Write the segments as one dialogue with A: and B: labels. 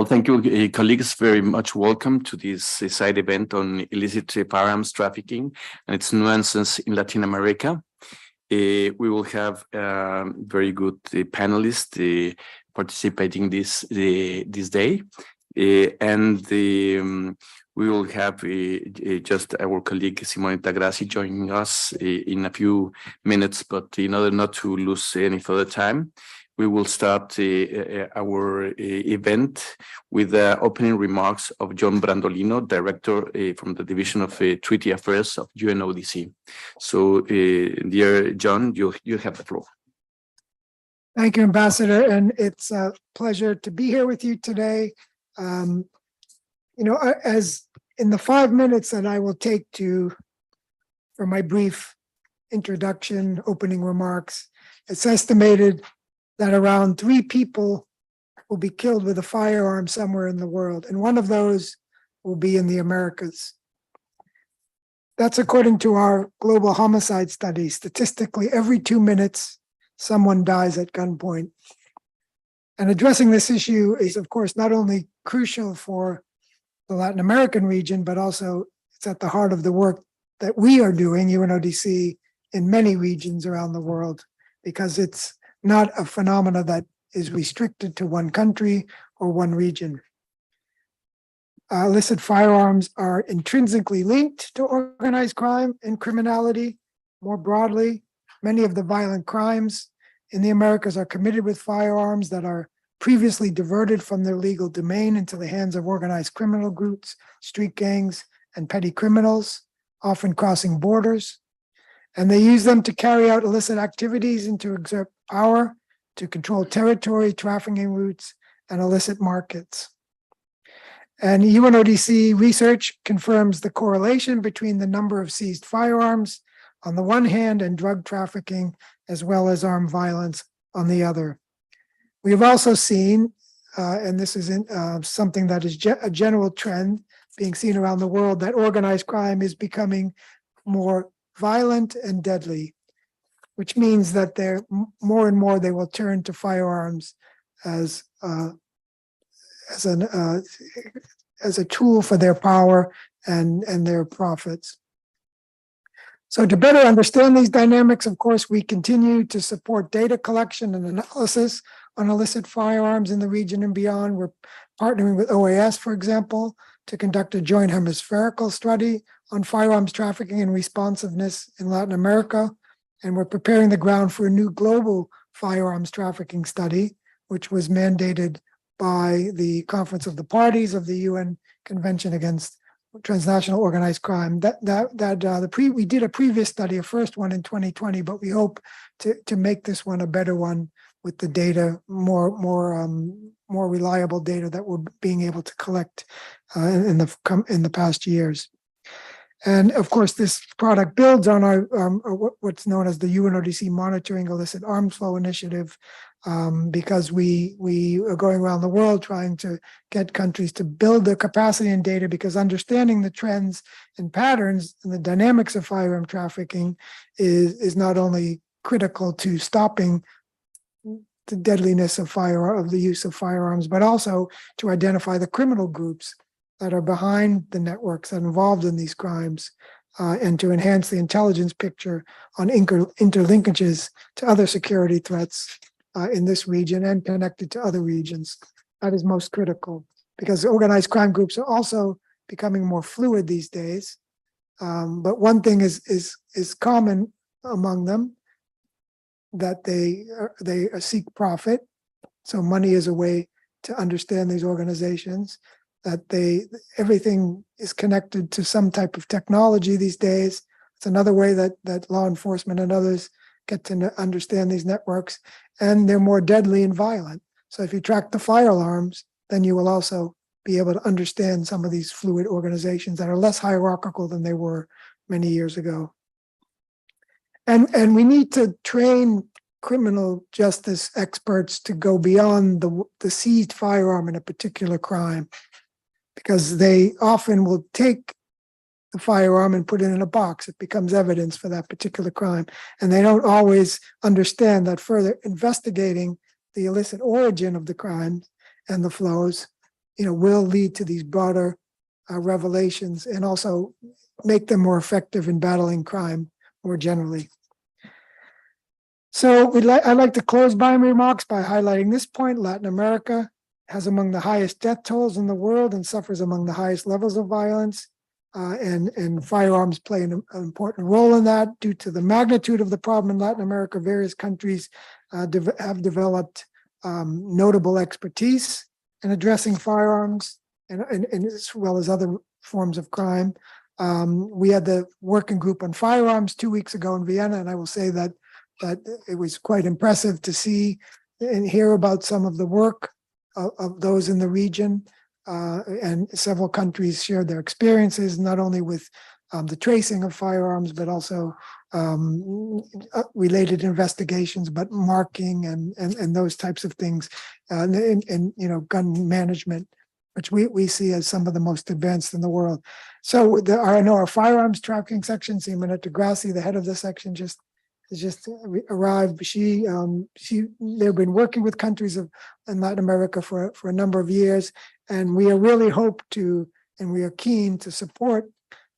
A: Well, thank you, colleagues. Very much welcome to this side event on illicit firearms trafficking and its nuances in Latin America. We will have very good panelists participating this day, and we will have just our colleague Simonetta Grassi joining us in a few minutes. But in order not to lose any further time, we will start our event with opening remarks of John Brandolino, Director from the Division of Treaty Affairs of UNODC. So, dear John, you have the floor.
B: Thank you, Ambassador, and it's a pleasure to be here with you today. As in the 5 minutes that I will take for my brief introduction, opening remarks, it's estimated that around 3 people will be killed with a firearm somewhere in the world, and one of those will be in the Americas. That's according to our global homicide study. Statistically, every 2 minutes, someone dies at gunpoint. And addressing this issue is, of course, not only crucial for the Latin American region, but also it's at the heart of the work that we are doing, UNODC, in many regions around the world, because it's not a phenomena that is restricted to one country or one region. Illicit firearms are intrinsically linked to organized crime and criminality. More broadly, many of the violent crimes in the Americas are committed with firearms that are previously diverted from their legal domain into the hands of organized criminal groups, street gangs, and petty criminals, often crossing borders. And they use them to carry out illicit activities and to exert power, to control territory, trafficking routes, and illicit markets. And UNODC research confirms the correlation between the number of seized firearms on the one hand and drug trafficking, as well as armed violence on the other. We have also seen, and this is something that is a general trend being seen around the world, that organized crime is becoming more violent and deadly, which means that they're more and more they will turn to firearms as a tool for their power and their profits. So to better understand these dynamics, of course, we continue to support data collection and analysis on illicit firearms in the region and beyond. We're partnering with OAS, for example, to conduct a joint hemispherical study on firearms trafficking and responsiveness in Latin America. And we're preparing the ground for a new global firearms trafficking study, which was mandated by the Conference of the Parties of the UN Convention Against Transnational Organized Crime. We did a previous study, a first one in 2020, but we hope to make this one a better one with the data, more reliable data that we're being able to collect in the past years. And of course, this product builds on our what's known as the UNODC Monitoring Illicit Arms Flow Initiative, because we are going around the world trying to get countries to build their capacity and data, because understanding the trends and patterns and the dynamics of firearm trafficking is not only critical to stopping the deadliness of the use of firearms, but also to identify the criminal groups that are behind the networks that are involved in these crimes, and to enhance the intelligence picture on interlinkages to other security threats in this region and connected to other regions. That is most critical, because organized crime groups are also becoming more fluid these days. But one thing is common among them, that they seek profit. So money is a way to understand these organizations, that everything is connected to some type of technology these days. It's another way that law enforcement and others get to understand these networks, and they're more deadly and violent. So if you track the firearms, then you will also be able to understand some of these fluid organizations that are less hierarchical than they were many years ago. And we need to train criminal justice experts to go beyond the seized firearm in a particular crime, because they often will take the firearm and put it in a box. It becomes evidence for that particular crime. And they don't always understand that further investigating the illicit origin of the crime and the flows will lead to these broader revelations and also make them more effective in battling crime more generally. So I'd like to close my remarks by highlighting this point. Latin America has among the highest death tolls in the world and suffers among the highest levels of violence. And firearms play an important role in that. Due to the magnitude of the problem in Latin America, various countries have developed notable expertise in addressing firearms and as well as other forms of crime. We had the working group on firearms 2 weeks ago in Vienna, and I will say that it was quite impressive to see and hear about some of the work of those in the region. And several countries shared their experiences, not only with the tracing of firearms, but also related investigations, but marking and those types of things, and gun management, which we see as some of the most advanced in the world. So I know our firearms trafficking section, Simonetta Grassi, the head of the section, has just arrived. They've been working with countries in Latin America for a number of years, and we really hope to, and we are keen to support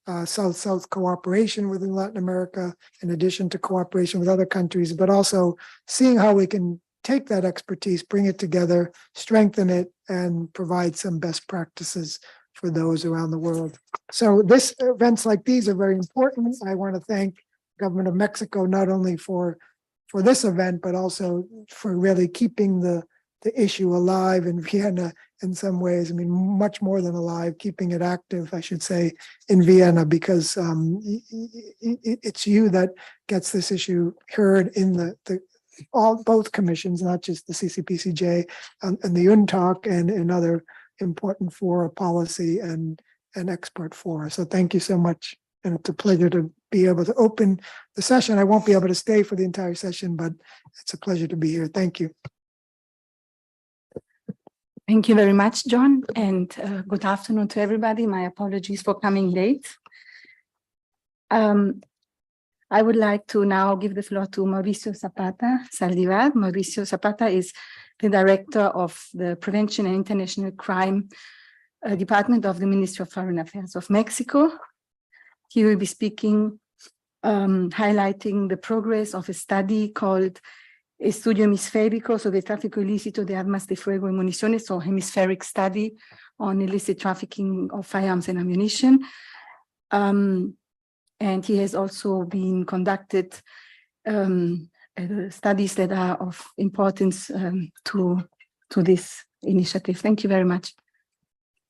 B: South-South cooperation within Latin America, in addition to cooperation with other countries, but also seeing how we can take that expertise, bring it together, strengthen it, and provide some best practices for those around the world. So events like these are very important. I want to thank government of Mexico, not only for this event, but also for really keeping the issue alive in Vienna in some ways. I mean, much more than alive, keeping it active, I should say, in Vienna, because it's you that gets this issue heard in both commissions, not just the CCPCJ and the UNTOC and other important fora, policy and expert fora. So thank you so much. And it's a pleasure to be able to open the session. I won't be able to stay for the entire session, but it's a pleasure to be here. Thank you.
C: Thank you very much, John, and good afternoon to everybody. My apologies for coming late. I would like to now give the floor to Mauricio Zapata Saldivar. Mauricio Zapata is the Director of the Prevention and International Crime Department of the Ministry of Foreign Affairs of Mexico. He will be speaking, highlighting the progress of a study called Estudio Hemisférico sobre tráfico ilícito de armas de fuego y municiones, or hemispheric study on illicit trafficking of firearms and ammunition. And he has also been conducted studies that are of importance to this initiative. Thank you very much.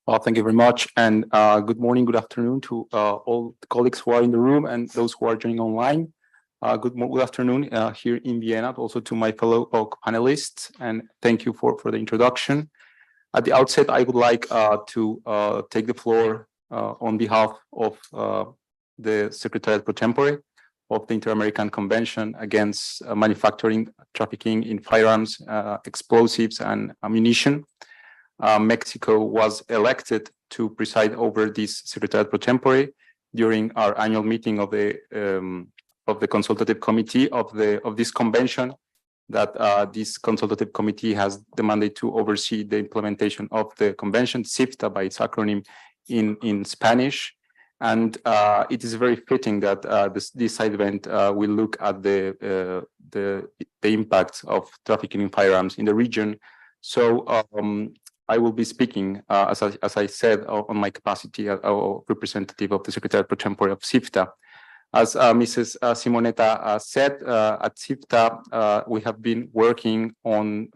D: Well, thank you very much, and good morning, good afternoon to all the colleagues who are in the room and those who are joining online. Good afternoon here in Vienna, also to my fellow panelists, and thank you for the introduction. At the outset, I would like to take the floor on behalf of the Secretariat Pro Tempore of the Inter-American Convention against manufacturing, trafficking in firearms, explosives, and ammunition. Mexico was elected to preside over this Secretariat Pro Tempore during our annual meeting of the consultative committee of this convention. That this consultative committee has the mandate to oversee the implementation of the convention, CIFTA by its acronym in Spanish. And it is very fitting that this side event will look at the impact of trafficking in firearms in the region. So I will be speaking, as I said, on my capacity as a representative of the Secretariat Pro Tempore of CIFTA. As Mrs. Simonetta said, at CIFTA, we have been working on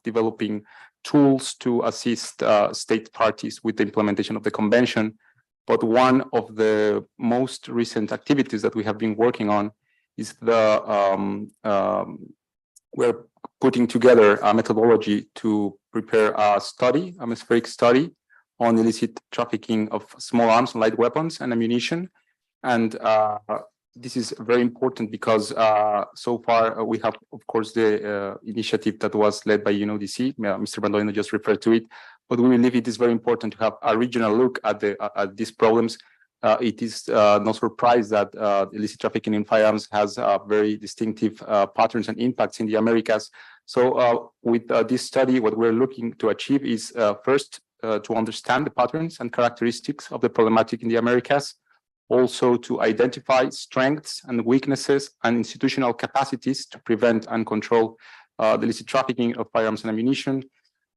D: developing tools to assist state parties with the implementation of the convention. But one of the most recent activities that we have been working on is we're putting together a methodology to prepare a study, a hemispheric study on illicit trafficking of small arms, light weapons, and ammunition. And this is very important because so far we have, of course, the initiative that was led by UNODC. Mr. Bandolino just referred to it, but we believe it is very important to have a regional look at these problems. It is no surprise that illicit trafficking in firearms has very distinctive patterns and impacts in the Americas. So with this study, what we're looking to achieve is first to understand the patterns and characteristics of the problematic in the Americas, also to identify strengths and weaknesses and institutional capacities to prevent and control the illicit trafficking of firearms and ammunition,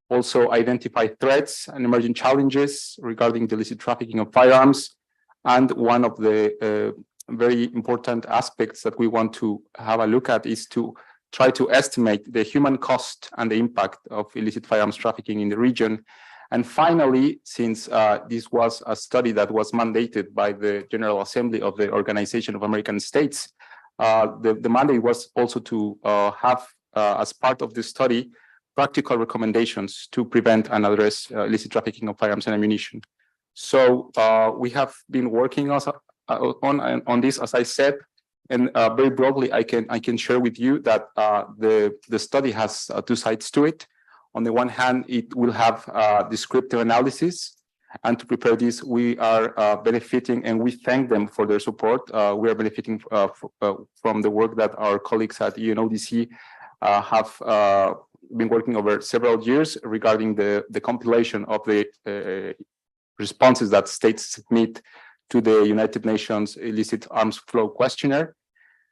D: also identify threats and emerging challenges regarding the illicit trafficking of firearms. And one of the very important aspects that we want to have a look at is to try to estimate the human cost and the impact of illicit firearms trafficking in the region. And finally, since this was a study that was mandated by the General Assembly of the Organization of American States, the mandate was also to have, as part of this study, practical recommendations to prevent and address illicit trafficking of firearms and ammunition. So we have been working on this, as I said, and very broadly, I can share with you that the study has two sides to it. On the one hand, it will have descriptive analysis, and to prepare this, we are benefiting, and we thank them for their support. We are benefiting from the work that our colleagues at UNODC have been working over several years regarding the compilation of the responses that states submit to the United Nations Illicit Arms Flow Questionnaire.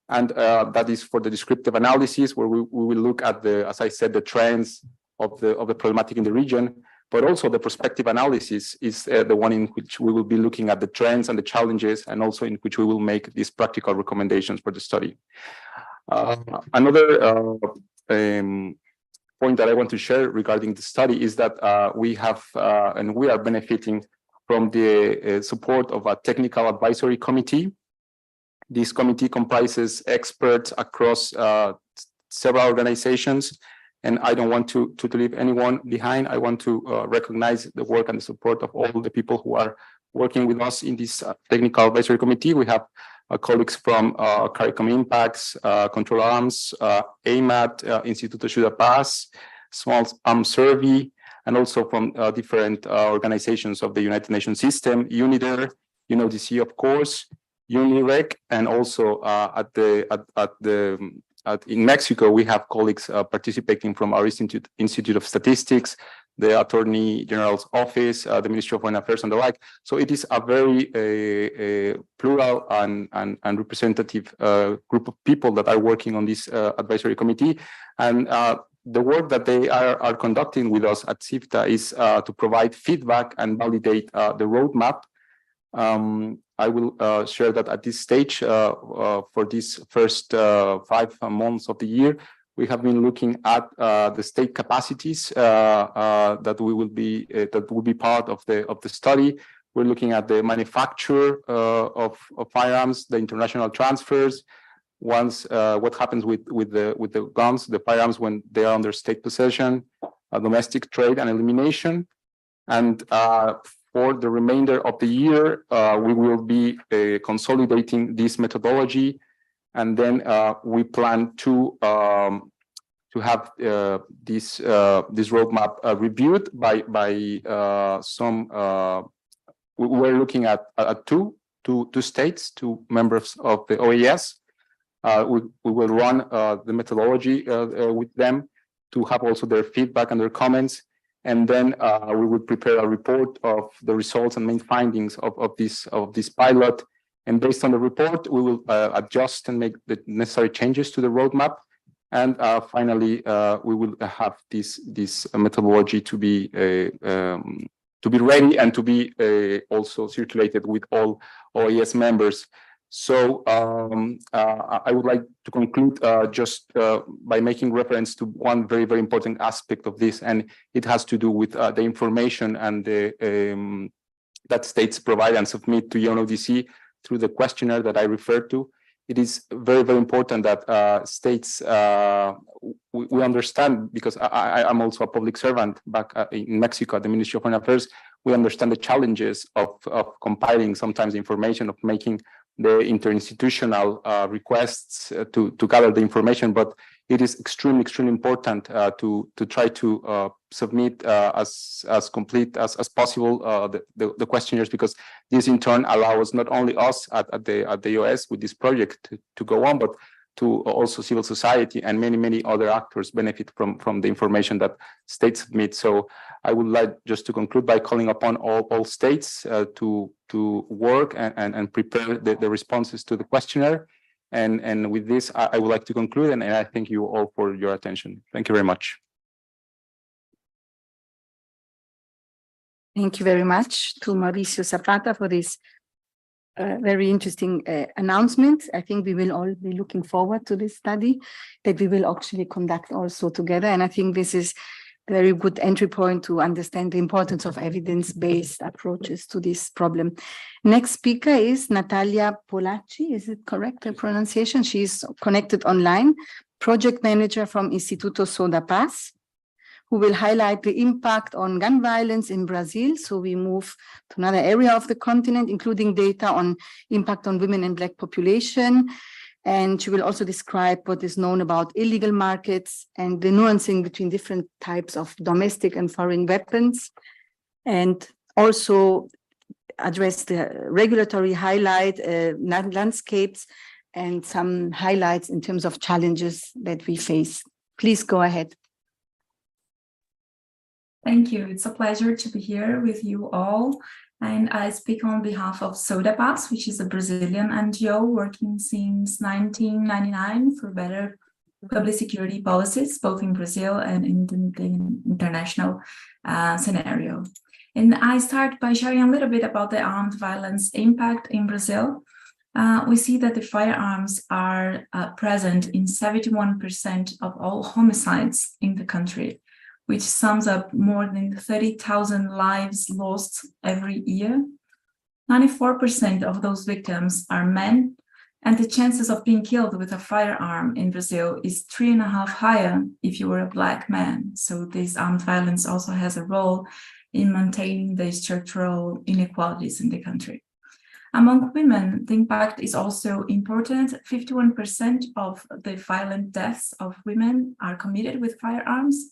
D: And that is for the descriptive analysis, where we will look at the, as I said, the trends of the problematic in the region, but also the prospective analysis is the one in which we will be looking at the trends and the challenges, and also in which we will make these practical recommendations for the study. Another point that I want to share regarding the study is that we have and we are benefiting from the support of a technical advisory committee. This committee comprises experts across several organizations, and I don't want to leave anyone behind. I want to recognize the work and the support of all the people who are working with us in this technical advisory committee. We have colleagues from CARICOM Impacts, Control Arms, AMAT, Instituto Ciudad Paz, Small Arms Survey, and also from different organizations of the United Nations system, UNIDER, UNODC, of course, UNIREC, and also in Mexico, we have colleagues participating from our Institute of Statistics, the Attorney General's Office, the Ministry of Foreign Affairs, and the like. So it is a very plural and representative group of people that are working on this advisory committee. And the work that they are conducting with us at CIFTA is to provide feedback and validate the roadmap. I will share that at this stage for these first 5 months of the year, we have been looking at the state capacities that will be part of the study. We're looking at the manufacture of firearms, the international transfers. Once what happens with the guns, the firearms when they are under state possession, domestic trade and elimination, and for the remainder of the year, we will be consolidating this methodology, and then we plan to have this roadmap reviewed by some. We're looking at two states, 2 members of the OAS. We will run the methodology with them to have also their feedback and their comments. And then we will prepare a report of the results and main findings of this pilot. And based on the report, we will adjust and make the necessary changes to the roadmap. And finally, we will have this methodology to be ready and to be also circulated with all OAS members. So I would like to conclude just by making reference to one very, very important aspect of this, and it has to do with the information and the that states provide and submit to UNODC through the questionnaire that I referred to. It is very, very important that states, we understand, because I'm also a public servant back in Mexico at the Ministry of Foreign Affairs. We understand the challenges of compiling sometimes information, of making the interinstitutional requests to gather the information, but it is extremely, extremely important to try to submit as complete as possible the questionnaires, because this in turn allows not only us at the US with this project to go on, but also civil society and many other actors benefit from the information that states submit. So I would like just to conclude by calling upon all states to work and prepare the responses to the questionnaire. And with this, I would like to conclude, and I thank you all for your attention. Thank you very much.
C: Thank you very much to Mauricio Zapata for this very interesting announcement. I think we will all be looking forward to this study that we will actually conduct also together. And I think this is a very good entry point to understand the importance of evidence-based approaches to this problem. Next speaker is Natalia Polacci. Is it correct, the pronunciation? She's connected online, project manager from Instituto Soda Paz, who will highlight the impact on gun violence in Brazil. So we move to another area of the continent, including data on impact on women and Black population. And she will also describe what is known about illegal markets and the nuancing between different types of domestic and foreign weapons, and also address the regulatory highlight, landscapes, and some highlights in terms of challenges that we face. Please go ahead.
E: Thank you. It's a pleasure to be here with you all. And I speak on behalf of Soda Paz, which is a Brazilian NGO working since 1999 for better public security policies, both in Brazil and in the international scenario. And I start by sharing a little bit about the armed violence impact in Brazil. We see that the firearms are present in 71% of all homicides in the country, which sums up more than 30,000 lives lost every year. 94% of those victims are men, and the chances of being killed with a firearm in Brazil is 3.5 higher if you were a Black man. So this armed violence also has a role in maintaining the structural inequalities in the country. Among women, the impact is also important. 51% of the violent deaths of women are committed with firearms,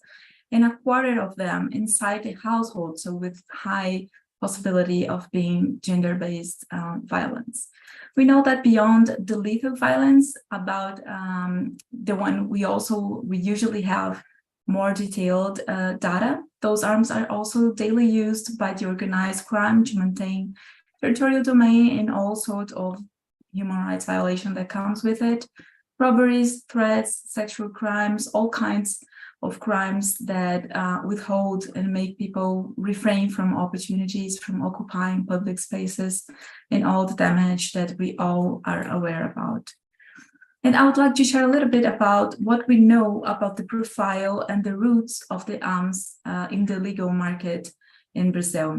E: and 1/4 of them inside the household, so with high possibility of being gender-based violence. We know that beyond the lethal violence, about the one we usually have more detailed data. Those arms are also daily used by the organized crime to maintain territorial domain and all sorts of human rights violation that comes with it. Robberies, threats, sexual crimes, all kinds of crimes that withhold and make people refrain from opportunities, from occupying public spaces, and all the damage that we all are aware about. And I would like to share a little bit about what we know about the profile and the roots of the arms in the legal market in Brazil.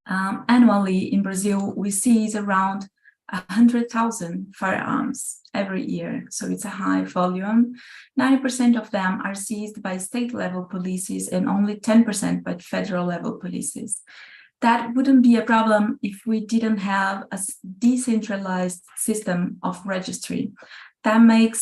E: Annually in Brazil, we seize around 100,000 firearms every year, so it's a high volume. 90% of them are seized by state-level policies and only 10% by federal-level policies. That wouldn't be a problem if we didn't have a decentralized system of registry. That makes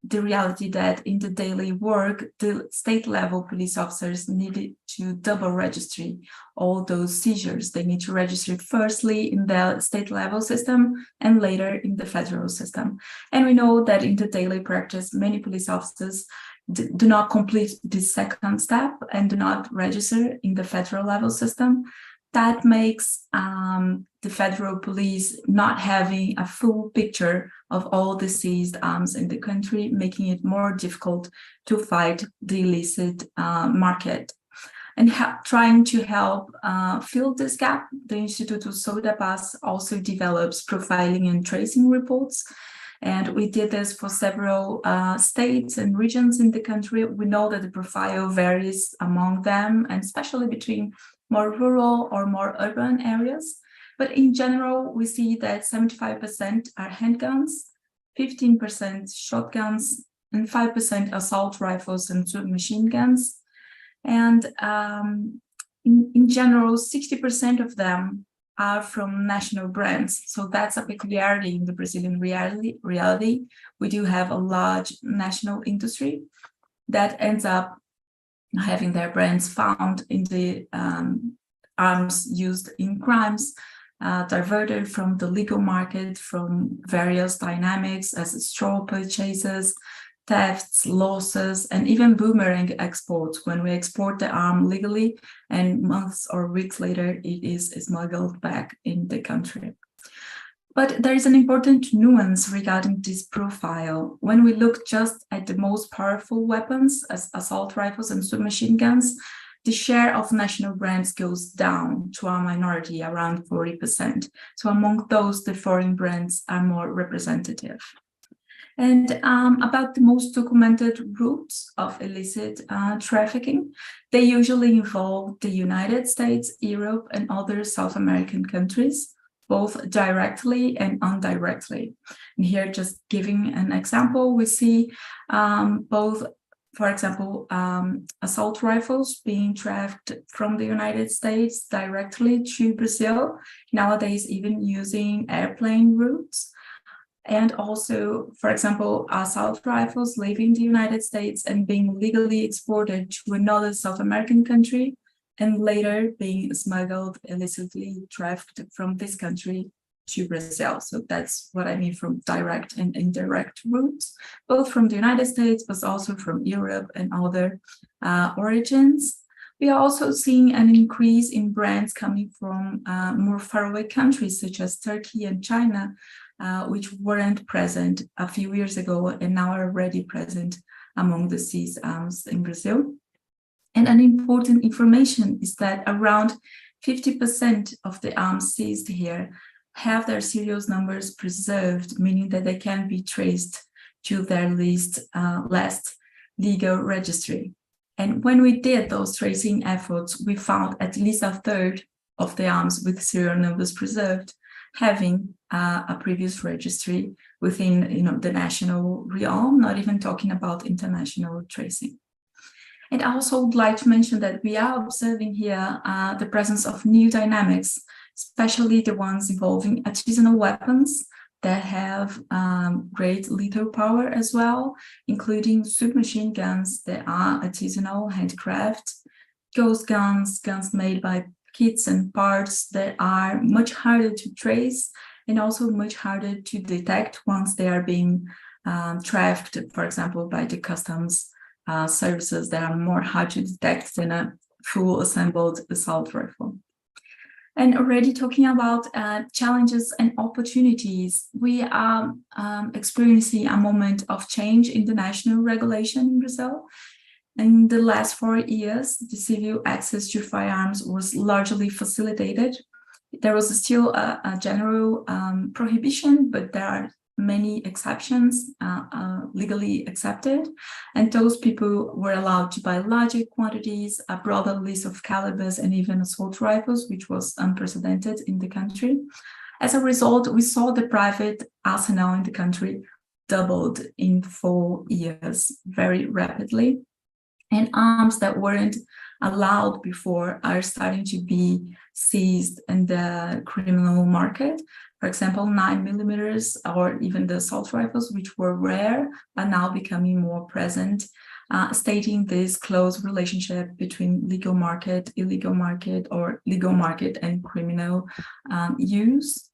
E: the reality that in the daily work, the state-level police officers needed to double registry all those seizures. They need to register firstly in the state-level system and later in the federal system. And we know that in the daily practice, many police officers do not complete this second step and do not register in the federal level system. That makes the federal police not having a full picture of all the seized arms in the country, making it more difficult to fight the illicit market. And trying to help fill this gap, the Instituto Soda Paz also develops profiling and tracing reports. And we did this for several states and regions in the country. We know that the profile varies among them, and especially between more rural or more urban areas. But in general, we see that 75% are handguns, 15% shotguns, and 5% assault rifles and submachine guns. And in general, 60% of them are from national brands. So that's a peculiarity in the Brazilian reality. We do have a large national industry that ends up having their brands found in the arms used in crimes. diverted from the legal market from various dynamics as straw purchases, thefts, losses, and even boomerang exports when we export the arm legally and months or weeks later it is smuggled back in the country. But there is an important nuance regarding this profile. When we look just at the most powerful weapons as assault rifles and submachine guns, the share of national brands goes down to a minority, around 40%. So among those, the foreign brands are more representative. And about the most documented routes of illicit trafficking, they usually involve the United States, Europe, and other South American countries, both directly and indirectly. And here, just giving an example, we see both, for example, assault rifles being trafficked from the United States directly to Brazil, nowadays even using airplane routes. And also, for example, assault rifles leaving the United States and being legally exported to another South American country, and later being smuggled, illicitly trafficked from this country to Brazil. So that's what I mean from direct and indirect routes, both from the United States, but also from Europe and other origins. We are also seeing an increase in brands coming from more faraway countries such as Turkey and China, which weren't present a few years ago and now are already present among the seized arms in Brazil. And an important information is that around 50% of the arms seized here have their serial numbers preserved, meaning that they can be traced to their last legal registry. And when we did those tracing efforts, we found at least a third of the arms with serial numbers preserved having a previous registry within the national realm, not even talking about international tracing. And I also would like to mention that we are observing here the presence of new dynamics, especially the ones involving artisanal weapons that have great lethal power as well, including submachine guns that are artisanal, handcraft, ghost guns, guns made by kits and parts that are much harder to trace and also much harder to detect once they are being trafficked, for example, by the customs services that are more hard to detect than a full assembled assault rifle. And already talking about challenges and opportunities, we are experiencing a moment of change in the national regulation in Brazil. In the last 4 years, the civil access to firearms was largely facilitated. There was still a general prohibition, but there are many exceptions legally accepted, and those people were allowed to buy larger quantities, a broader list of calibers, and even assault rifles, which was unprecedented in the country. As a result, we saw the private arsenal in the country doubled in 4 years very rapidly, and arms that weren't allowed before are starting to be seized in the criminal market. For example, 9mm or even the assault rifles, which were rare, are now becoming more present, stating this close relationship between legal market, illegal market, or legal market and criminal use.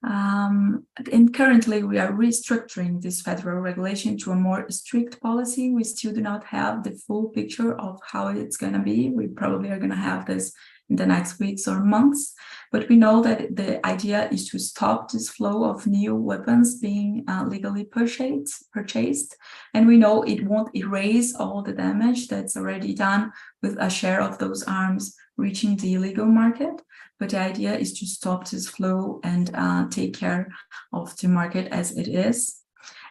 E: And currently, we are restructuring this federal regulation to a more strict policy. We still do not have the full picture of how it's going to be. We probably are going to have this in the next weeks or months, but we know that the idea is to stop this flow of new weapons being legally purchased, and we know it won't erase all the damage that's already done with a share of those arms reaching the illegal market, but the idea is to stop this flow and take care of the market as it is.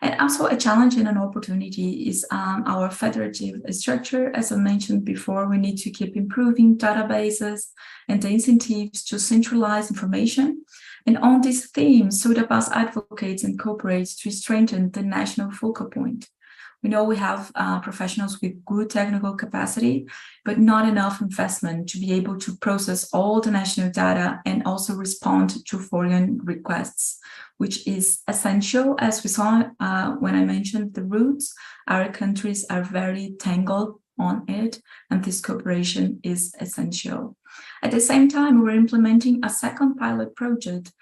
E: And also a challenge and an opportunity is our federative structure. As I mentioned before, we need to keep improving databases and the incentives to centralize information. And on this theme, SODAPAS advocates and cooperates to strengthen the national focal point. We know we have professionals with good technical capacity, but not enough investment to be able to process all the national data and also respond to foreign requests, which is essential. As we saw when I mentioned the routes, our countries are very tangled on it, and this cooperation is essential. At the same time, we're implementing a second pilot project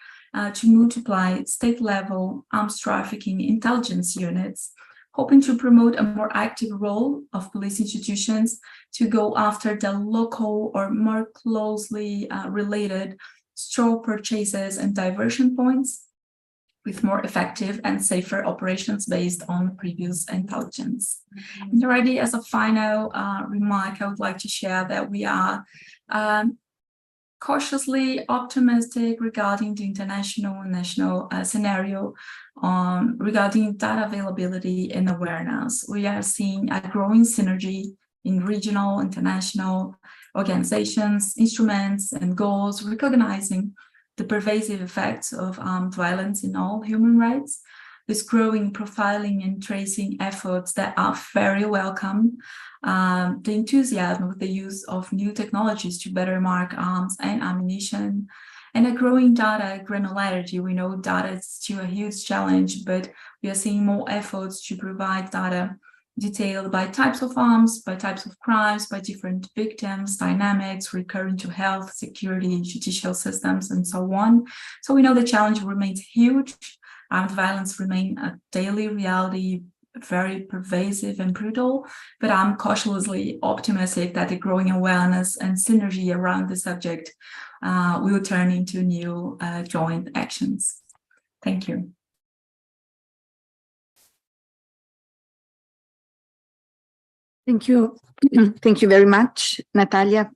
E: to multiply state-level arms trafficking intelligence units, hoping to promote a more active role of police institutions to go after the local or more closely related straw purchases and diversion points, with more effective and safer operations based on previous intelligence. And already as a final remark, I would like to share that we are cautiously optimistic regarding the international and national scenario regarding data availability and awareness. We are seeing a growing synergy in regional, international organizations, instruments, and goals, recognizing the pervasive effects of armed violence in all human rights, this growing profiling and tracing efforts that are very welcome, the enthusiasm with the use of new technologies to better mark arms and ammunition, and a growing data granularity. We know data is still a huge challenge, but we are seeing more efforts to provide data detailed by types of arms, by types of crimes, by different victims, dynamics, recurring to health, security, judicial systems, and so on. So we know the challenge remains huge. Armed violence remains a daily reality, very pervasive and brutal, but I'm cautiously optimistic that the growing awareness and synergy around the subject will turn into new joint actions. Thank you.
C: Thank you. Thank you very much, Natalia,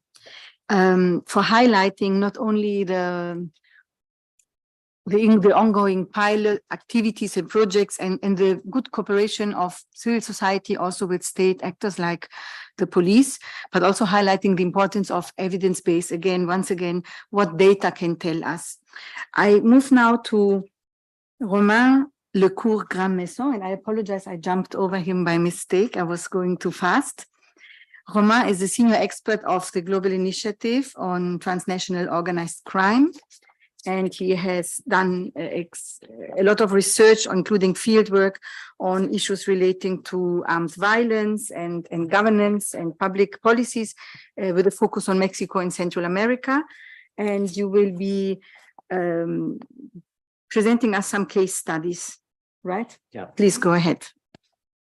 C: for highlighting not only the ongoing pilot activities and projects and the good cooperation of civil society also with state actors like the police, but also highlighting the importance of evidence-based, once again, what data can tell us. I move now to Romain Lecourt-Grandmaison, and I apologize, I jumped over him by mistake. I was going too fast. Romain is the senior expert of the Global Initiative on Transnational Organized Crime, and he has done a lot of research, including fieldwork on issues relating to armed violence and governance and public policies, with a focus on Mexico and Central America. And you will be presenting us some case studies, right?
F: Yeah.
C: Please go ahead.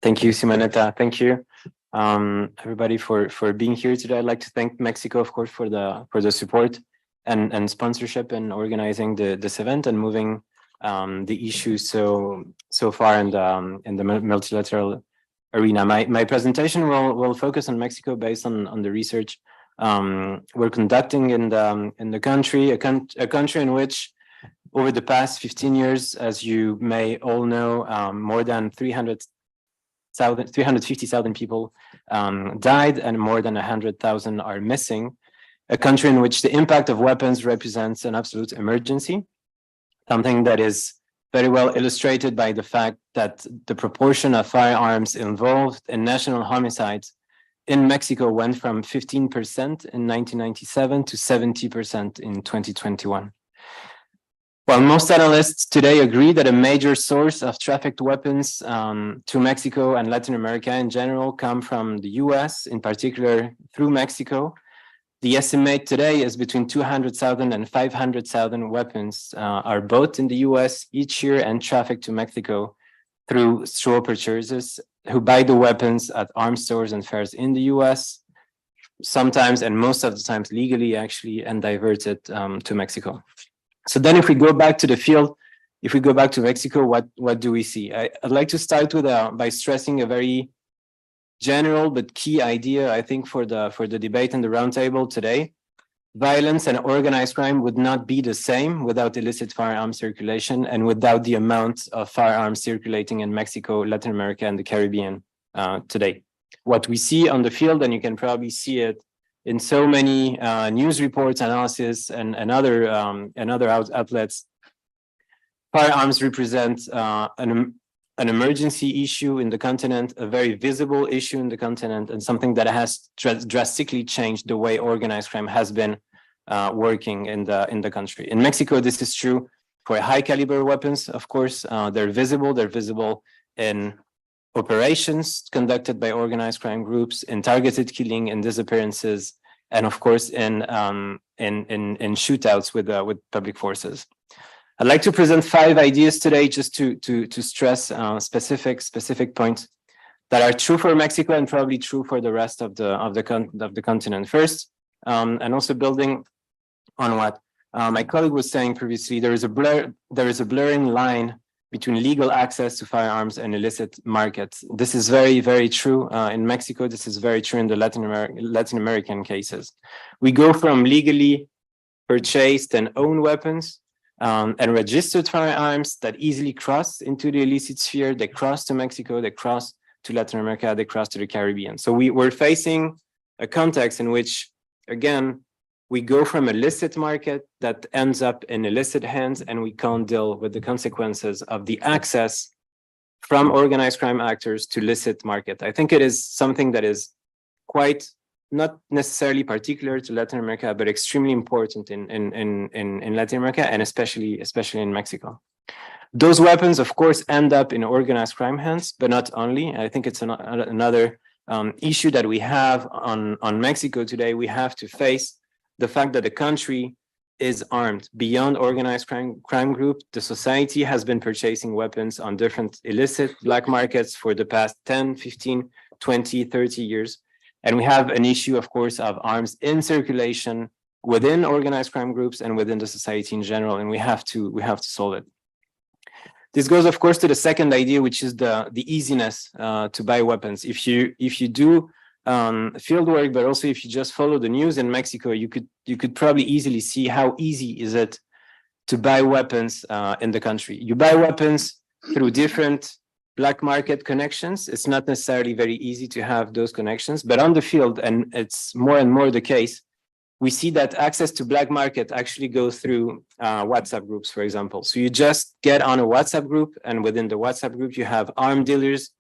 F: Thank you, Simonetta. Thank you, everybody, for being here today. I'd like to thank Mexico, of course, for the support and sponsorship and organizing this event and moving the issues so far in the multilateral arena. My presentation will focus on Mexico based on the research we're conducting in the country, a country in which over the past 15 years, as you may all know, more than 350,000 people died and more than 100,000 are missing. A country in which the impact of weapons represents an absolute emergency, something that is very well illustrated by the fact that the proportion of firearms involved in national homicides in Mexico went from 15% in 1997 to 70% in 2021. While most analysts today agree that a major source of trafficked weapons to Mexico and Latin America in general come from the US, in particular through Mexico, the estimate today is between 200,000 and 500,000 weapons are bought in the US each year and trafficked to Mexico through straw purchasers who buy the weapons at arms stores and fairs in the US, sometimes and most of the times legally actually, and divert it to Mexico. So then if we go back to the field, if we go back to Mexico, what do we see? I'd like to start with by stressing a very general but key idea, I think, for the debate in the roundtable today. Violence and organized crime would not be the same without illicit firearm circulation and without the amount of firearms circulating in Mexico, Latin America, and the Caribbean today. What we see on the field, and you can probably see it in so many news reports, analysis, and other outlets, firearms represent an emergency issue in the continent, a very visible issue in the continent, and something that has drastically changed the way organized crime has been working in the country. In Mexico, this is true for high caliber weapons, of course. They're visible in operations conducted by organized crime groups, in targeted killing and disappearances, and of course in shootouts with public forces. I'd like to present 5 ideas today just to stress specific points that are true for Mexico and probably true for the rest of the continent. First, and also building on what my colleague was saying previously, there is a blurring line between legal access to firearms and illicit markets. This is very, very true in Mexico. This is very true in the Latin American cases. We go from legally purchased and owned weapons and registered firearms that easily cross into the illicit sphere. They cross to Mexico, they cross to Latin America, they cross to the Caribbean. So we're facing a context in which, again, we go from illicit market that ends up in illicit hands, and we can't deal with the consequences of the access from organized crime actors to illicit market. I think it is something that is quite not necessarily particular to Latin America, but extremely important in Latin America, and especially in Mexico. Those weapons, of course, end up in organized crime hands, but not only. I think it's another issue that we have on Mexico today. We have to face the fact that the country is armed beyond organized crime group. The society has been purchasing weapons on different illicit black markets for the past 10, 15, 20, 30 years. And we have an issue, of course, of arms in circulation within organized crime groups and within the society in general, and we have to solve it. This goes, of course, to the second idea, which is the easiness to buy weapons. If you do field work, but also if you just follow the news in Mexico, you could probably easily see how easy is it to buy weapons in the country. You buy weapons through different black market connections. It's not necessarily very easy to have those connections, but on the field, and it's more and more the case, we see that access to black market actually goes through WhatsApp groups, for example. So you just get on a WhatsApp group, and within the WhatsApp group, you have armed dealers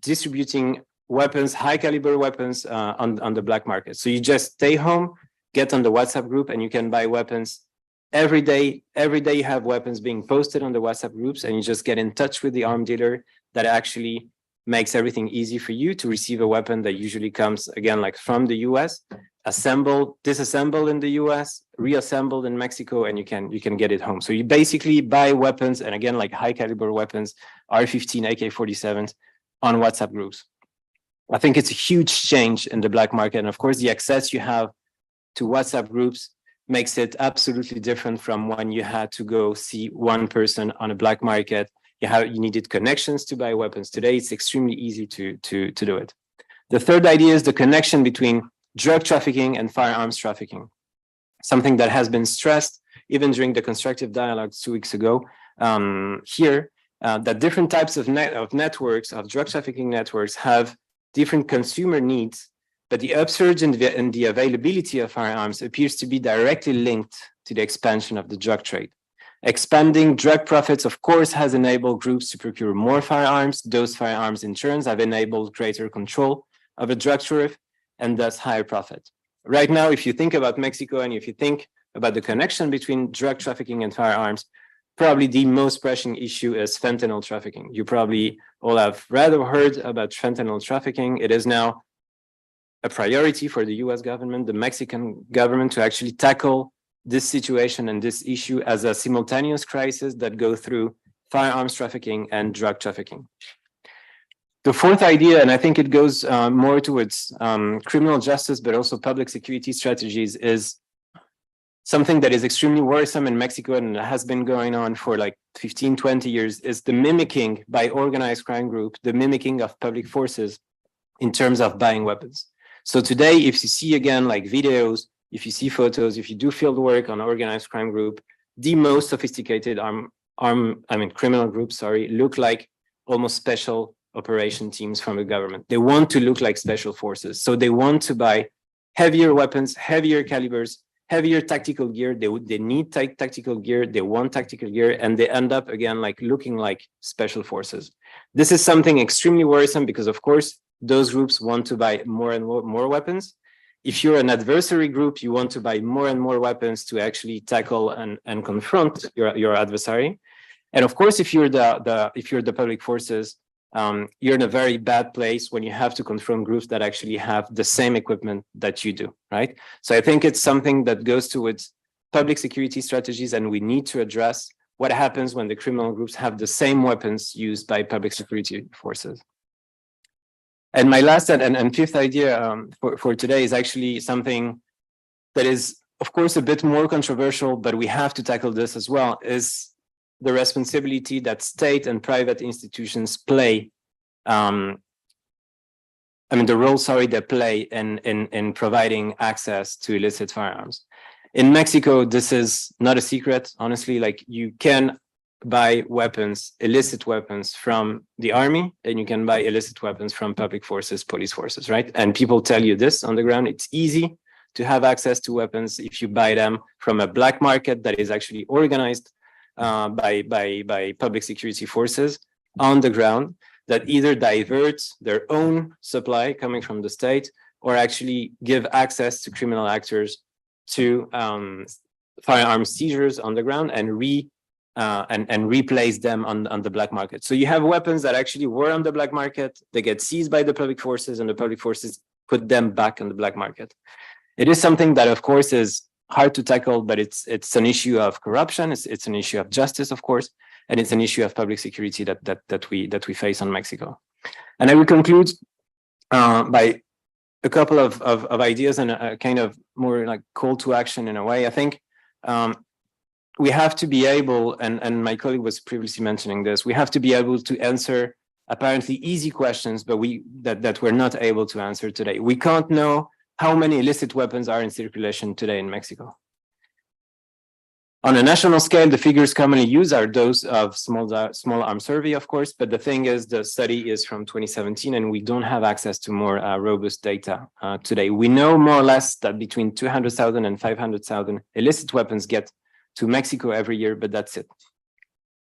F: distributing weapons, high caliber weapons on the black market. So you just stay home, get on the WhatsApp group, and you can buy weapons every day. Every day you have weapons being posted on the WhatsApp groups, and you just get in touch with the armed dealer. That actually makes everything easy for you to receive a weapon that usually comes, again, like from the US, assembled, disassembled in the US, reassembled in Mexico, and you can get it home. So you basically buy weapons, and again, like high caliber weapons, R-15, AK-47s on WhatsApp groups. I think it's a huge change in the black market. And of course, the access you have to WhatsApp groups makes it absolutely different from when you had to go see one person on a black market. You needed connections to buy weapons. Today, it's extremely easy to do it. The third idea is the connection between drug trafficking and firearms trafficking, something that has been stressed even during the constructive dialogue 2 weeks ago that different types of networks, of drug trafficking networks, have different consumer needs, but the upsurge in the availability of firearms appears to be directly linked to the expansion of the drug trade. Expanding drug profits, of course, has enabled groups to procure more firearms. Those firearms in turn have enabled greater control of a drug trade and thus higher profit. Right now, if you think about Mexico and if you think about the connection between drug trafficking and firearms, probably the most pressing issue is fentanyl trafficking. You probably all have read or heard about fentanyl trafficking. It is now a priority for the US government, the Mexican government, to actually tackle this situation and this issue as a simultaneous crisis that go through firearms trafficking and drug trafficking. The fourth idea, and I think it goes more towards criminal justice, but also public security strategies, is something that is extremely worrisome in Mexico and has been going on for like 15, 20 years, is the mimicking by organized crime group, the mimicking of public forces in terms of buying weapons. So today, if you see again, like videos, if you see photos, if you do field work on organized crime group, the most sophisticated criminal groups, look like almost special operation teams from the government. They want to look like special forces. So they want to buy heavier weapons, heavier calibers, heavier tactical gear. They need tactical gear. They want tactical gear, and they end up again like looking like special forces. This is something extremely worrisome because, of course, those groups want to buy more and more weapons. If you're an adversary group, you want to buy more and more weapons to actually tackle and confront your adversary. And of course, if you're the public forces, you're in a very bad place when you have to confront groups that actually have the same equipment that you do, right? So I think it's something that goes towards public security strategies, and we need to address what happens when the criminal groups have the same weapons used by public security forces. And my last and fifth idea for today is actually something that is, of course, a bit more controversial, but we have to tackle this as well, is the responsibility that state and private institutions play, the role, they play in providing access to illicit firearms. In Mexico, this is not a secret, honestly. Like, you can buy weapons, illicit weapons from the army, and you can buy illicit weapons from public forces, police forces, right? And people tell you this on the ground. It's easy to have access to weapons if you buy them from a black market that is actually organized by public security forces on the ground, that either divert their own supply coming from the state or actually give access to criminal actors to firearm seizures on the ground and replace them on the black market. So you have weapons that actually were on the black market, they get seized by the public forces, and the public forces put them back on the black market. It is something that, of course, is hard to tackle, but it's an issue of corruption, it's an issue of justice, of course, and it's an issue of public security that we face on Mexico. And I will conclude by a couple of ideas and a kind of more like call to action in a way. I think we have to be able, and my colleague was previously mentioning this, we have to be able to answer apparently easy questions, but that we're not able to answer today. We can't know how many illicit weapons are in circulation today in Mexico. On a national scale, the figures commonly used are those of Small Arms Survey, of course, but the thing is, the study is from 2017, and we don't have access to more robust data today. We know more or less that between 200,000 and 500,000 illicit weapons get to Mexico every year, but that's it.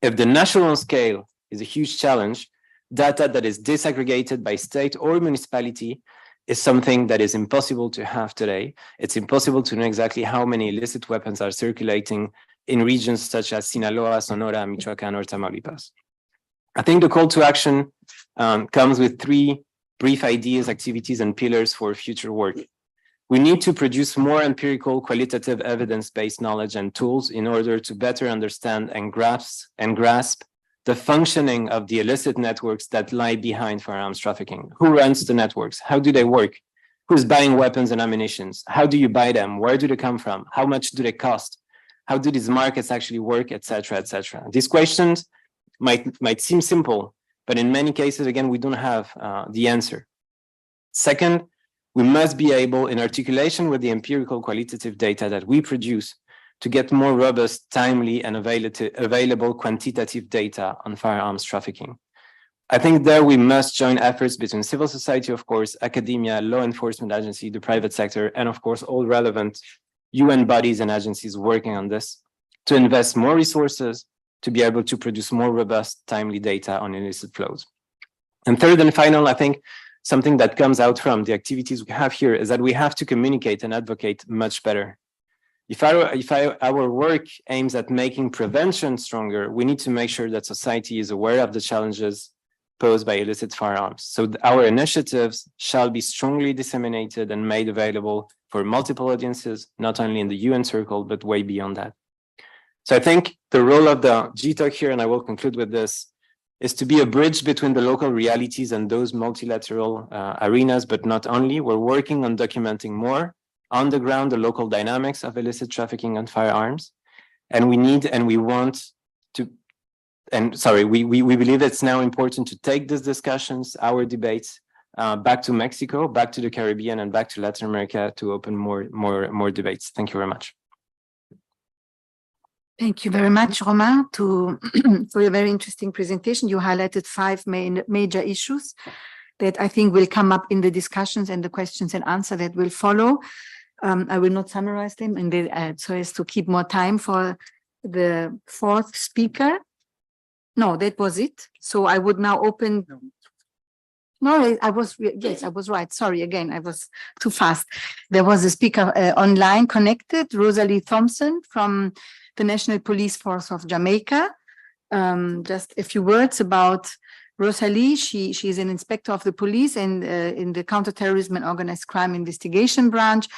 F: If the national scale is a huge challenge, data that is disaggregated by state or municipality is something that is impossible to have today. It's impossible to know exactly how many illicit weapons are circulating in regions such as Sinaloa, Sonora, Michoacán, or Tamaulipas. I think the call to action comes with three brief ideas, activities, and pillars for future work. We need to produce more empirical, qualitative, evidence-based knowledge and tools in order to better understand and grasp the functioning of the illicit networks that lie behind firearms trafficking. Who runs the networks? How do they work? Who's buying weapons and ammunition? How do you buy them? Where do they come from? How much do they cost? How do these markets actually work, et cetera, et cetera? These questions might seem simple, but in many cases, again, we don't have the answer. Second, we must be able, in articulation with the empirical qualitative data that we produce, to get more robust, timely, and available quantitative data on firearms trafficking. I think there we must join efforts between civil society, of course, academia, law enforcement agency, the private sector, and of course, all relevant UN bodies and agencies working on this, to invest more resources to be able to produce more robust, timely data on illicit flows. And third and final, I think something that comes out from the activities we have here is that we have to communicate and advocate much better. If our work aims at making prevention stronger, we need to make sure that society is aware of the challenges posed by illicit firearms. So our initiatives shall be strongly disseminated and made available for multiple audiences, not only in the UN circle, but way beyond that. So I think the role of the GI-TOC here, and I will conclude with this, is to be a bridge between the local realities and those multilateral arenas, but not only. We're working on documenting more on the ground the local dynamics of illicit trafficking and firearms. And we need and we want to, and sorry, we believe it's now important to take these discussions, our debates, back to Mexico, back to the Caribbean, and back to Latin America to open more debates. Thank you very much.
C: Thank you very much, Romain, for a very interesting presentation. You highlighted 5 major issues that I think will come up in the discussions and the questions and answers that will follow. I will not summarize them, and so as to keep more time for the 4th speaker. No, that was it. So I would now open. No, I was right. Sorry, again, I was too fast. There was a speaker online connected, Rosalie Thompson from the National Police Force of Jamaica. Just a few words about Rosalie, she is an inspector of the police and in the counterterrorism and organized crime investigation branch,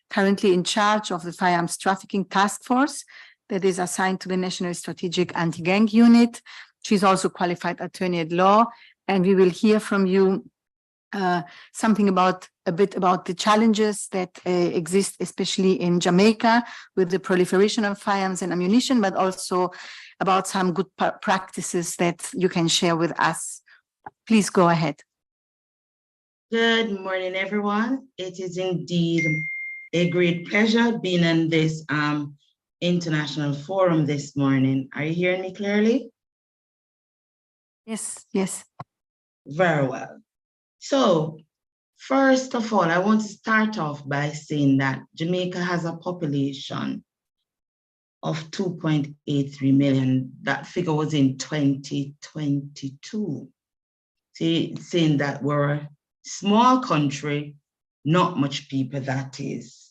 C: currently in charge of the firearms trafficking task force that is assigned to the National Strategic Anti-Gang Unit. She's also qualified attorney at law, and we will hear from you something a bit about the challenges that exist, especially in Jamaica, with the proliferation of firearms and ammunition, but also about some good practices that you can share with us. Please go ahead.
G: Good morning, everyone. It is indeed a great pleasure being in this international forum this morning. Are you hearing me clearly?
C: Yes, yes.
G: Very well. So, first of all, I want to start off by saying that Jamaica has a population of 2.83 million. That figure was in 2022. Saying that we're a small country, not much people, that is.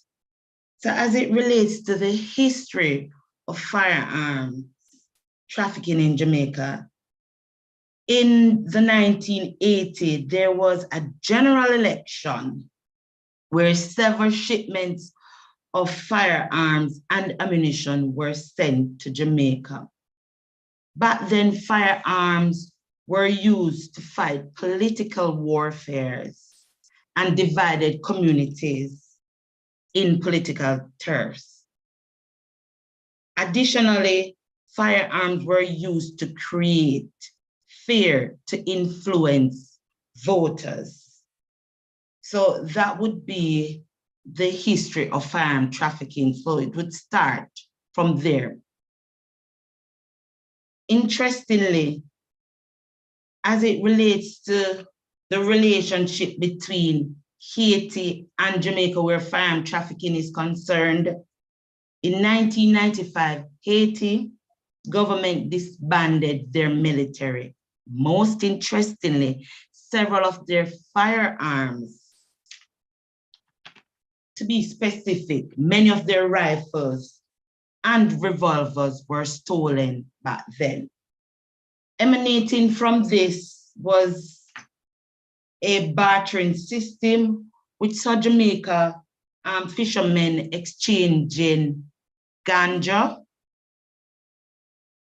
G: So as it relates to the history of firearms trafficking in Jamaica, in the 1980s, there was a general election where several shipments of firearms and ammunition were sent to Jamaica. Back then, firearms were used to fight political warfares and divided communities in political turfs. Additionally, firearms were used to create fear, to influence voters. So that would be the history of firearm trafficking. So it would start from there. Interestingly, as it relates to the relationship between Haiti and Jamaica, where firearm trafficking is concerned, in 1995, Haiti government disbanded their military. Most interestingly, several of their firearms, to be specific, many of their rifles and revolvers were stolen back then. Emanating from this was a bartering system which saw Jamaica fishermen exchanging ganja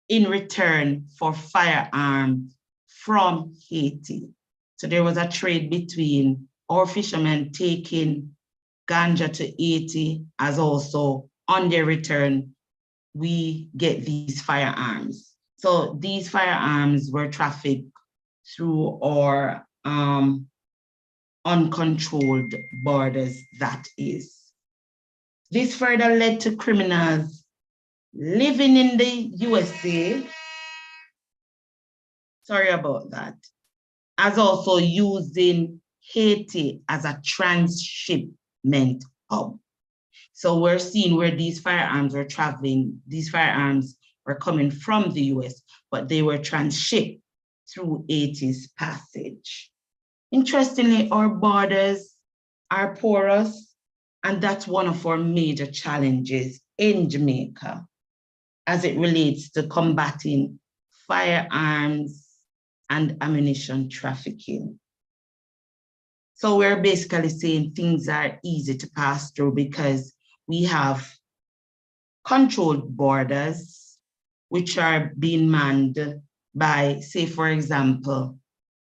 G: in return for firearms from Haiti. So there was a trade between our fishermen taking ganja to Haiti, as also on their return, we get these firearms. So these firearms were trafficked through our uncontrolled borders, that is. This further led to criminals living in the USA, sorry about that, as also using Haiti as a transshipment hub. So we're seeing where these firearms were traveling, these firearms were coming from the US, but they were transshipped through Haiti's passage. Interestingly, our borders are porous, and that's one of our major challenges in Jamaica as it relates to combating firearms and ammunition trafficking. So we're basically saying things are easy to pass through because we have controlled borders, which are being manned by, say, for example,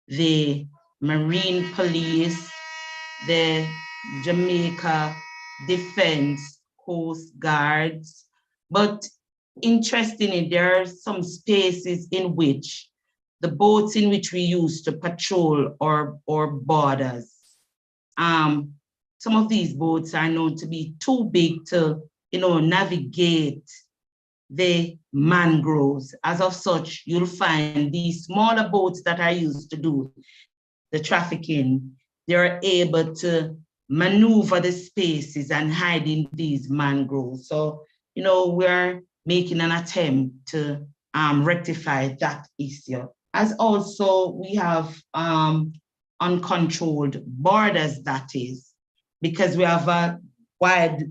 G: the Marine Police, the Jamaica Defense Coast Guards. But interestingly, there are some spaces in which the boats in which we use to patrol our borders, some of these boats are known to be too big to, navigate the mangroves. As of such, you'll find these smaller boats that are used to do the trafficking, they're able to maneuver the spaces and hide in these mangroves. So, we're making an attempt to rectify that issue. As also, we have uncontrolled borders, that is, because we have a wide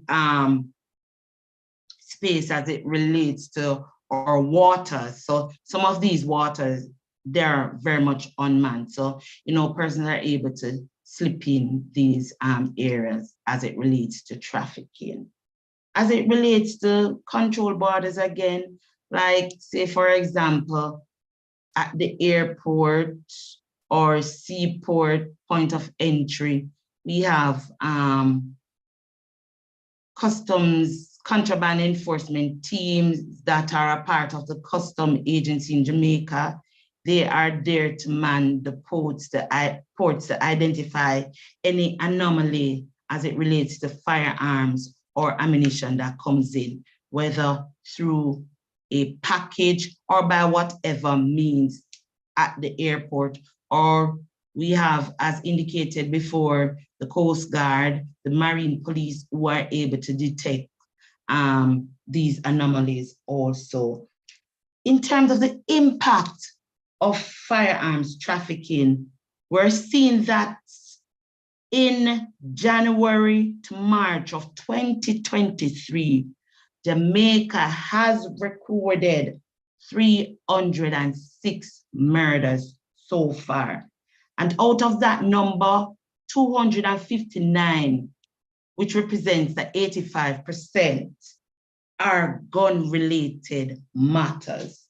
G: space as it relates to our waters. So some of these waters they're very much unmanned. So, you know, persons are able to slip in these areas as it relates to trafficking. As it relates to control borders again, like say, for example, at the airport or seaport point of entry, we have customs contraband enforcement teams that are a part of the custom agency in Jamaica. They are there to man the ports to identify any anomaly as it relates to firearms or ammunition that comes in, whether through a package or by whatever means at the airport. Or we have, as indicated before, the Coast Guard, the Marine Police, who are able to detect these anomalies also. In terms of the impact of firearms trafficking, we're seeing that in January to March of 2023, Jamaica has recorded 306 murders so far. And out of that number, 259, which represents the 85%, are gun-related matters.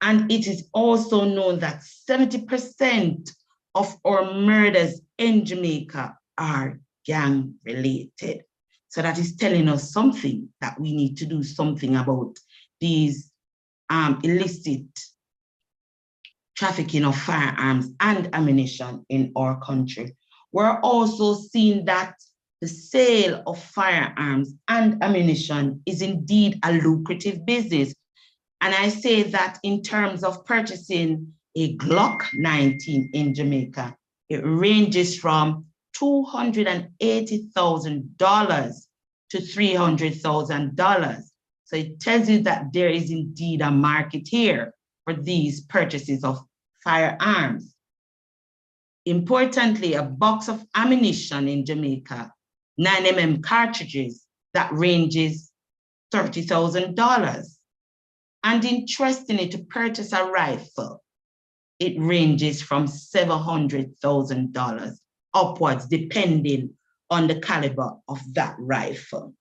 G: And it is also known that 70% of our murders in Jamaica are gang-related. So that is telling us something, that we need to do something about these illicit trafficking of firearms and ammunition in our country. We're also seeing that the sale of firearms and ammunition is indeed a lucrative business. And I say that in terms of purchasing a Glock 19 in Jamaica, it ranges from $280,000 to $300,000. So it tells you that there is indeed a market here for these purchases of firearms. Importantly, a box of ammunition in Jamaica, 9mm cartridges, that ranges $30,000. And interestingly, to purchase a rifle, it ranges from $700,000 upwards, depending on the caliber of that rifle.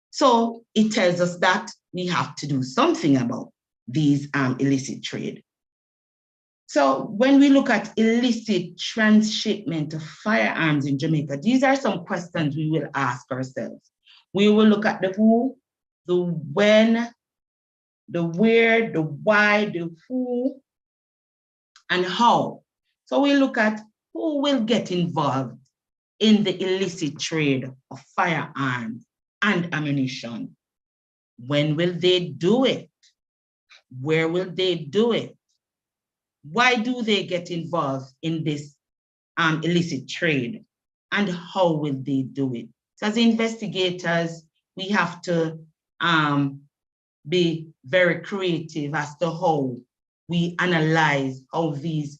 G: So it tells us that we have to do something about these illicit trade. So when we look at illicit transshipment of firearms in Jamaica, these are some questions we will ask ourselves. We will look at the who, the when, the where, the why, the who, and how. So we look at who will get involved in the illicit trade of firearms and ammunition. When will they do it? Where will they do it? Why do they get involved in this illicit trade? And how will they do it? So as investigators, we have to be very creative as to how we analyze how these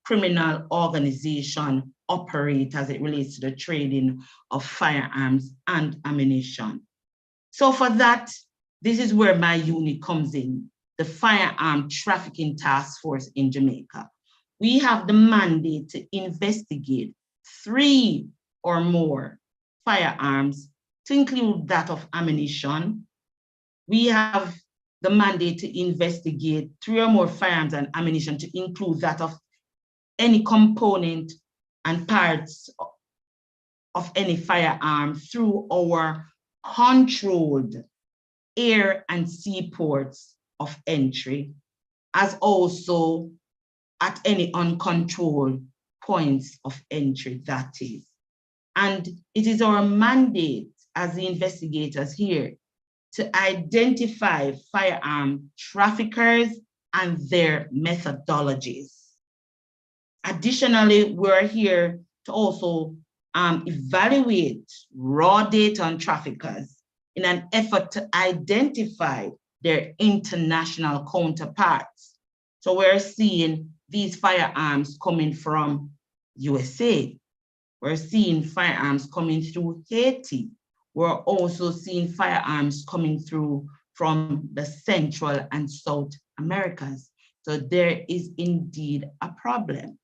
G: criminal organizations operate as it relates to the trading of firearms and ammunition. So for that, this is where my unit comes in, the Firearm Trafficking Task Force in Jamaica. We have the mandate to investigate 3 or more firearms, to include that of ammunition. We have the mandate to investigate 3 or more firearms and ammunition, to include that of any component and parts of any firearm through our controlled air and sea ports of entry, as also at any uncontrolled points of entry, that is. And it is our mandate as the investigators here to identify firearm traffickers and their methodologies. Additionally, we're here to also evaluate raw data on traffickers in an effort to identify their international counterparts. So we're seeing these firearms coming from USA. We're seeing firearms coming through Haiti. We're also seeing firearms coming through from the Central and South Americas. So there is indeed a problem.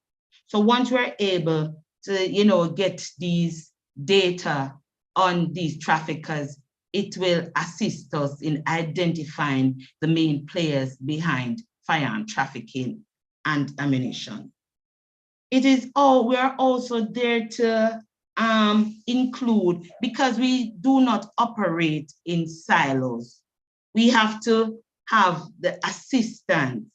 G: So once we're able to, get these data on these traffickers, it will assist us in identifying the main players behind firearm trafficking and ammunition. We are also there to include, because we do not operate in silos, we have to have the assistance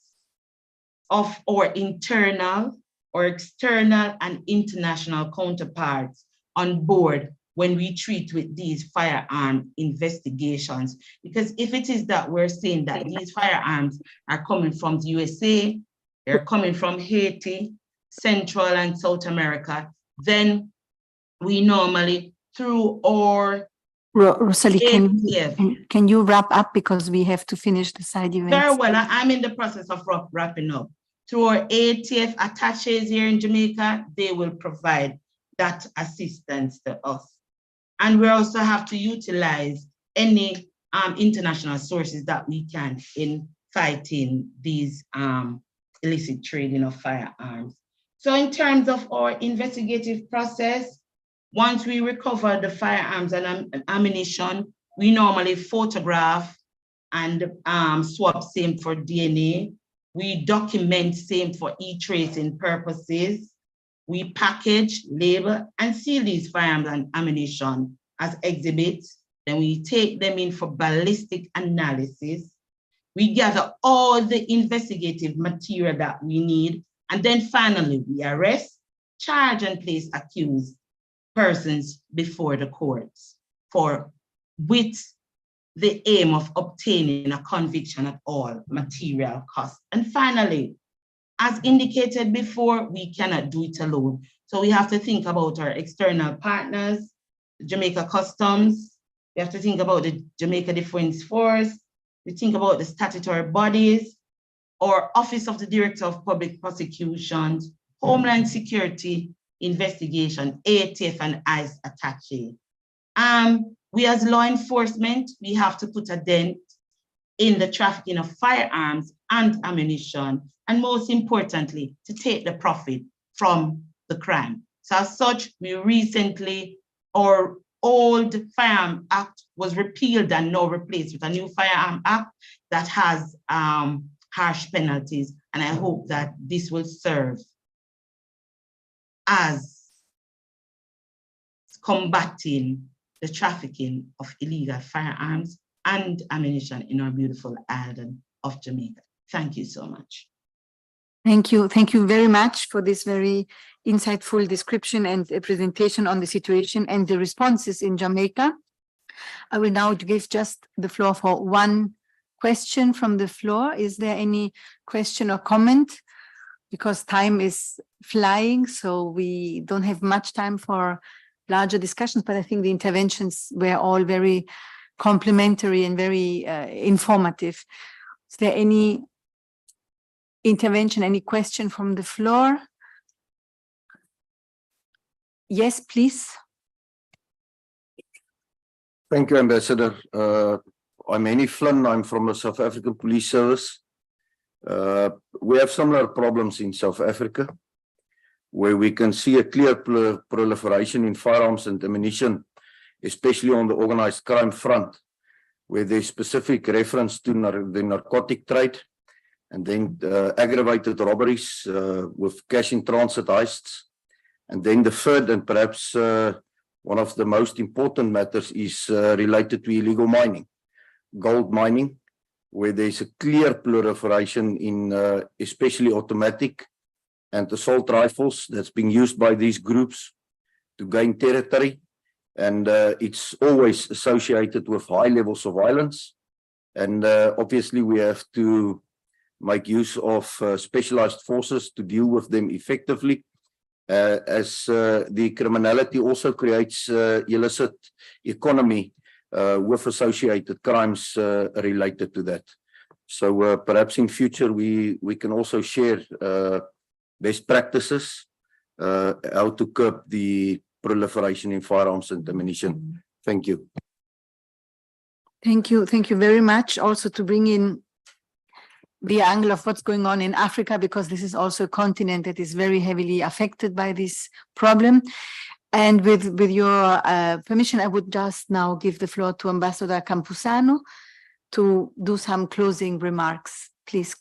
G: of our internal or external and international counterparts on board when we treat with these firearm investigations. Because if it is that we're saying that these firearms are coming from the USA, they're coming from Haiti, Central and South America, then we normally, through our
C: Rosalie,
G: ATF.
C: can you wrap up, because we have to finish the side events?
G: Very well, I'm in the process of wrapping up. Through our ATF attaches here in Jamaica, they will provide that assistance to us. And we also have to utilize any international sources that we can in fighting these illicit trading of firearms. So in terms of our investigative process, once we recover the firearms and ammunition, we normally photograph and swab same for DNA. We document same for e-tracing purposes. We package, label, and seal these firearms and ammunition as exhibits. Then we take them in for ballistic analysis. We gather all the investigative material that we need. And then finally, we arrest, charge, and place accused persons before the courts with the aim of obtaining a conviction at all material costs. And finally, as indicated before, we cannot do it alone. So we have to think about our external partners, Jamaica Customs. We have to think about the Jamaica Defense Force. We think about the statutory bodies, or Office of the Director of Public Prosecutions, Homeland Security Investigation, ATF and ICE attache. We as law enforcement, we have to put a dent in the trafficking of firearms and ammunition, and most importantly, to take the profit from the crime. So as such, we recently, our old Firearm Act was repealed and now replaced with a new Firearm Act that has harsh penalties. And I hope that this will serve as combating the trafficking of illegal firearms and ammunition in our beautiful island of Jamaica. Thank you so much.
C: Thank you. Thank you very much for this very insightful description and presentation on the situation and the responses in Jamaica. I will now give just the floor for one question from the floor. Is there any question or comment? Because time is flying, so we don't have much time for larger discussions, but I think the interventions were all very complimentary and very informative. Is there any intervention, any question from the floor? Yes, please.
H: Thank you, Ambassador. I'm Annie Flynn. I'm from the South African Police Service. We have similar problems in South Africa, where we can see a clear proliferation in firearms and ammunition, especially on the organized crime front, where there's specific reference to the narcotic trade, and then aggravated robberies with cash in transit heists. And then the third, and perhaps one of the most important matters, is related to illegal mining, gold mining, where there's a clear proliferation in especially automatic and assault rifles that's being used by these groups to gain territory. And it's always associated with high levels of violence. And obviously we have to make use of specialized forces to deal with them effectively, as the criminality also creates illicit economy with associated crimes related to that. So perhaps in future we can also share best practices, how to curb the proliferation in firearms and ammunition. Thank you.
C: Thank you. Thank you very much. Also to bring in the angle of what's going on in Africa, because this is also a continent that is very heavily affected by this problem. And with your permission, I would just now give the floor to Ambassador Campuzano to do some closing remarks, please.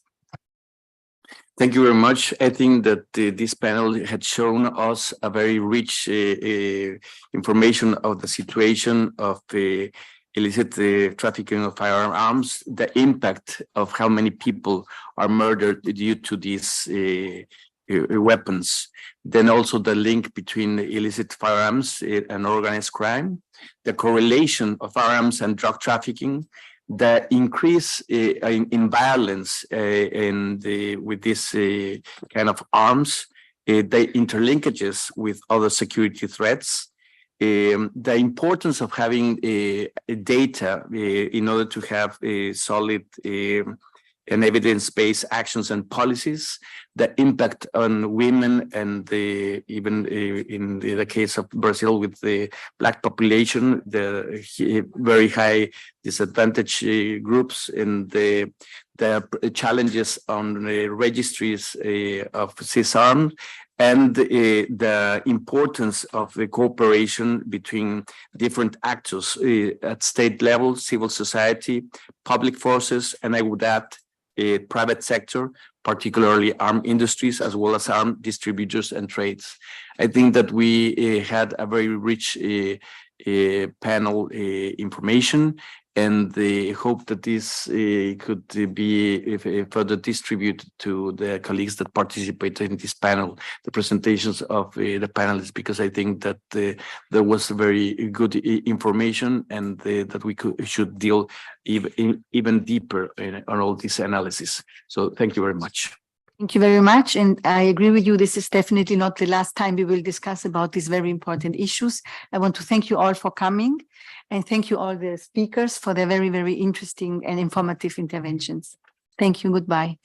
A: Thank you very much. I think that this panel had shown us a very rich information of the situation of illicit trafficking of firearms, the impact of how many people are murdered due to these weapons. Then also the link between illicit firearms and organized crime, the correlation of firearms and drug trafficking, the increase in violence with this kind of arms, the interlinkages with other security threats, the importance of having data in order to have solid and evidence-based actions and policies, the impact on women, and even in the case of Brazil with the Black population, the very high disadvantaged groups, and the challenges on the registries of CISARM, and the importance of the cooperation between different actors at state level, civil society, public forces, and I would add private sector, particularly armed industries, as well as armed distributors and trades. I think that we had a very rich panel information, and hope that this could be further distributed to the colleagues that participated in this panel, the presentations of the panelists, because I think that there was very good information, and that we should deal even deeper on all this analysis. So thank you very much.
C: Thank you very much. And I agree with you. This is definitely not the last time we will discuss about these very important issues. I want to thank you all for coming, and thank you all the speakers for their very, very interesting and informative interventions. Thank you. Goodbye.